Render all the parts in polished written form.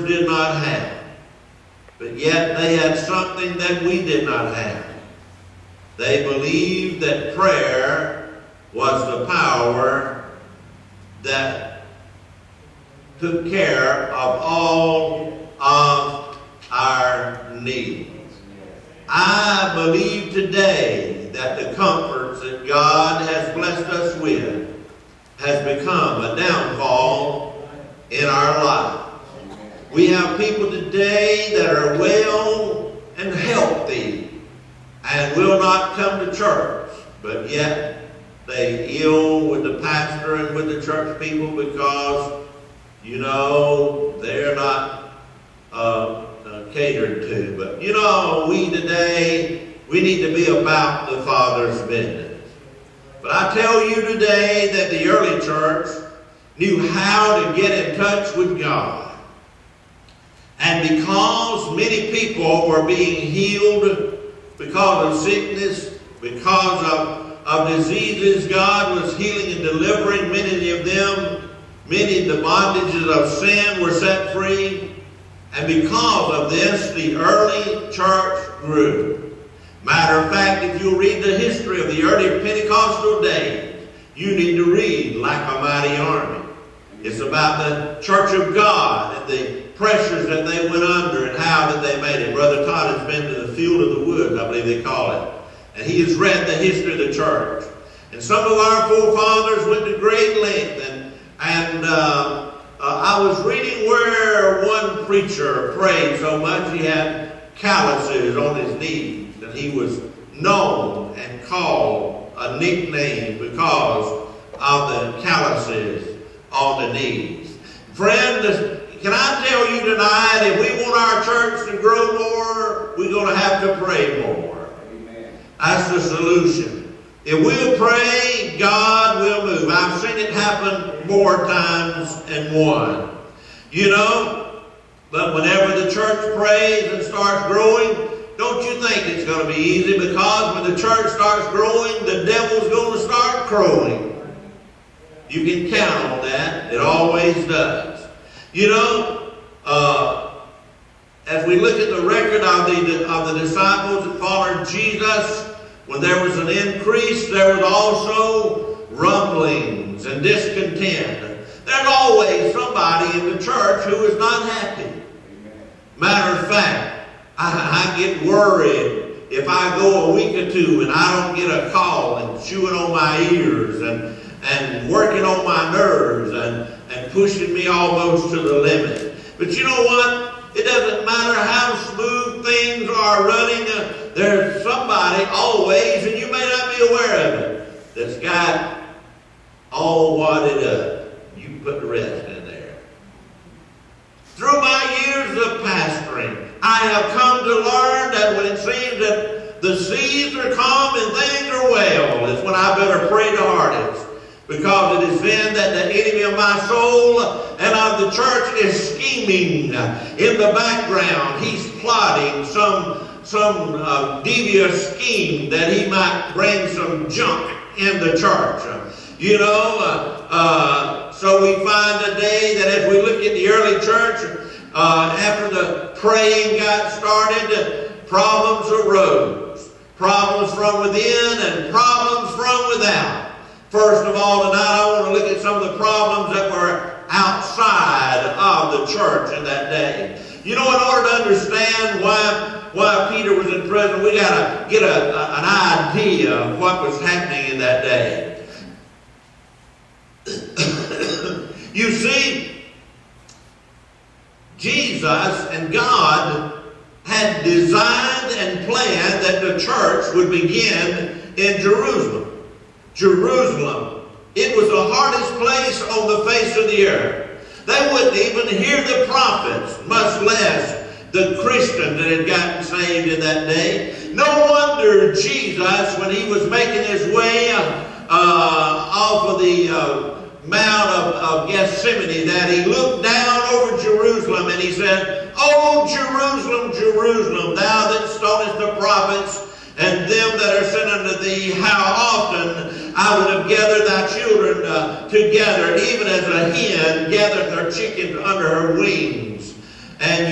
did not have. But yet they had something that we did not have. They believed that prayer was the power that took care of all of our needs. I believe today that the comforts that God has blessed us with has become a downfall in our life. We have people today that are well and healthy and will not come to church, but yet they ill with the pastor and with the church people because, you know, they're not catered to. But, you know, we today, we need to be about the Father's business. But I tell you today that the early church knew how to get in touch with God. And because many people were being healed because of sickness, because of diseases, God was healing and delivering many of them. Many of the bondages of sin were set free. And because of this, the early church grew. Matter of fact, if you read the history of the early Pentecostal days, you need to read Like a Mighty Army. It's about the church of God and the pressures that they went under and how that they made it. Brother Todd has been to the field of the woods, I believe they call it. And he has read the history of the church. And some of our forefathers went to great length. And I was reading where one preacher prayed so much he had calluses on his knees. And he was known and called a nickname because of the calluses on the knees. Friend, can I tell you tonight, if we want our church to grow more, we're going to have to pray more. Amen. That's the solution. If we'll pray, God will move. I've seen it happen more times than one. You know, but whenever the church prays and starts growing, don't you think it's going to be easy, because when the church starts growing, the devil's going to start crowing. You can count on that. It always does. You know, as we look at the record of the disciples that followed Jesus, when there was an increase, there was also rumblings and discontent. There's always somebody in the church who is not happy. Matter of fact, I get worried if I go a week or two and I don't get a call and chewing on my ears and working on my nerves and pushing me almost to the limit. But you know what? It doesn't matter how smooth things are running. There's somebody always, and you may not be aware of it, that's got all wadded up. You can put the rest in there. Through my years of pastoring, I have come to learn that when it seems that the seas are calm and things are well, it's when I better pray the hardest. Because it is then that the enemy of my soul and of the church is scheming in the background. He's plotting some devious scheme that he might bring some junk in the church. You know, so we find today that as we look at the early church, after the praying got started, problems arose. Problems from within and problems from without. First of all, tonight I want to look at some of the problems that were outside of the church in that day. You know, in order to understand why Peter was in prison, we got to get an idea of what was happening in that day. You see, Jesus and God had designed and planned that the church would begin in Jerusalem. Jerusalem. It was the hardest place on the face of the earth. They wouldn't even hear the prophets, much less the Christians that had gotten saved in that day. No wonder Jesus, when he was making his way off of the Mount of Gethsemane, that he looked down over Jerusalem and he said, "O Jerusalem, Jerusalem, thou that stonest the prophets and them that are sent unto thee, how often I would have gathered thy children together, even as a hen gathereth her chickens under her wings,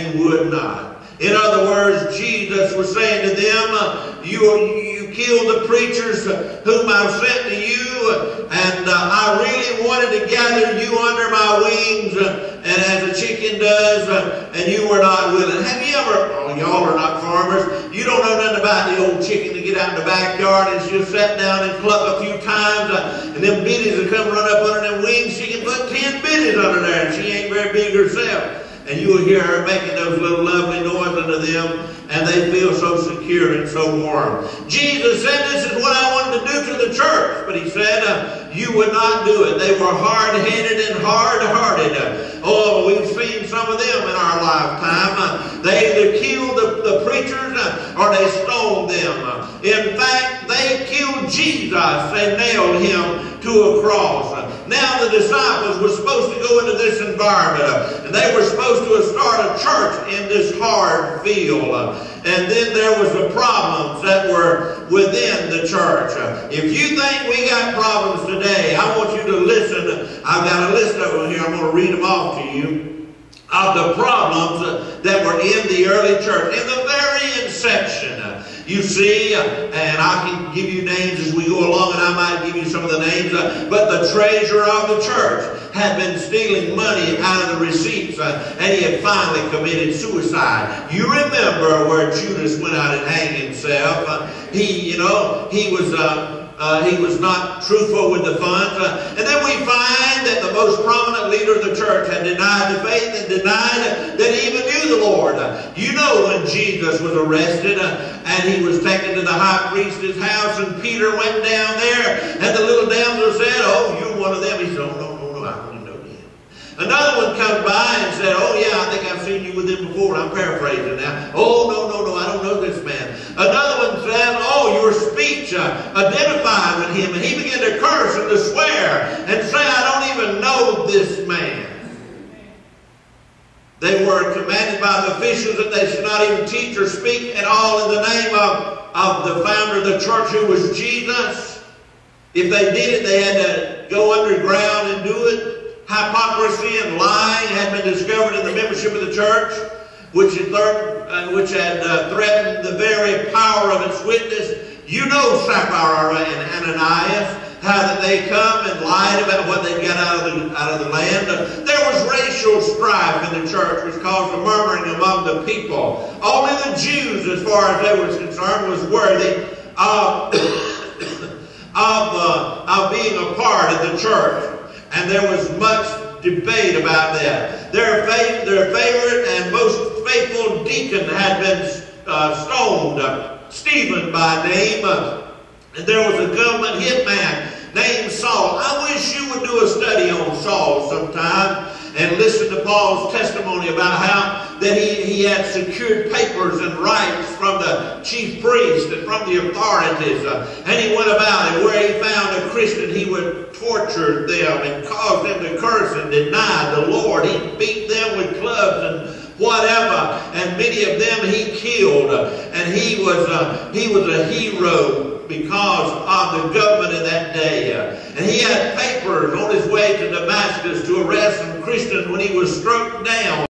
and would not. In other words, Jesus was saying to them, you killed the preachers whom I've sent to you, and I really wanted to gather you under my wings, and as a chicken does, and you were not willing. Have you ever, y'all are not farmers, you don't know nothing about the old chicken to get out in the backyard, and she'll sit down and cluck a few times, and them biddies will come run up under them wings. She can put 10 biddies under there, and she ain't very big herself. And you will hear her making those little lovely noises unto them, and they feel so secure and so warm. Jesus said, this is what I wanted to do to the church. But he said, you would not do it. They were hard-headed and hard-hearted. Oh, we've seen some of them in our lifetime. They either killed the preachers or they stoned them. In fact, they killed Jesus and nailed him to a cross. Now the disciples were supposed to go into this environment, and they were supposed to start a church in this hard field. And then there was the problems that were within the church. If you think we got problems today, I want you to listen. I've got a list of them here. I'm going to read them off to you, of the problems that were in the early church. In the very inception, you see, and I can give you names as we go along, and I might give you some of the names, but the treasurer of the church had been stealing money out of the receipts, and he had finally committed suicide. You remember where Judas went out and hanged himself. He was not truthful with the funds. And then we find that the most prominent leader of the church had denied the faith and denied that he even knew the Lord. You know when Jesus was arrested and he was taken to the high priest's house, and Peter went down there, and the little damsel said, oh, you're one of them. He said, oh, no, I don't even know him. Another one comes by and said, oh, yeah, I think I've seen you with him before. I'm paraphrasing now. Oh, no, I don't know this man. Another one says, oh, your speech identified with him. And he began to curse and to swear and say, I don't even know this man. They were commanded by the officials that they should not even teach or speak at all in the name of the founder of the church, who was Jesus. If they did it, they had to go underground and do it. Hypocrisy and lying had been discovered in the membership of the church, which had threatened the very power of its witness. You know Sapphira and Ananias, how that they come and lied about what they got out of the land. There was racial strife in the church, which caused a murmuring among the people. Only the Jews, as far as they were concerned, was worthy of being a part of the church. And there was much debate about that. Their favorite and most faithful deacon had been stoned, Stephen by name. And there was a government hitman named Saul. I wish you would do a study on Saul sometime and listen to Paul's testimony about how that he had secured papers and rights from the chief priest and from the authorities. And he went about, and where he found a Christian, he would torture them and cause them to curse and deny the Lord. He beat them with clubs and whatever, and many of them he killed. And he was a hero because of the government in that day. And he had papers on his way to Damascus to arrest some Christians when he was struck down.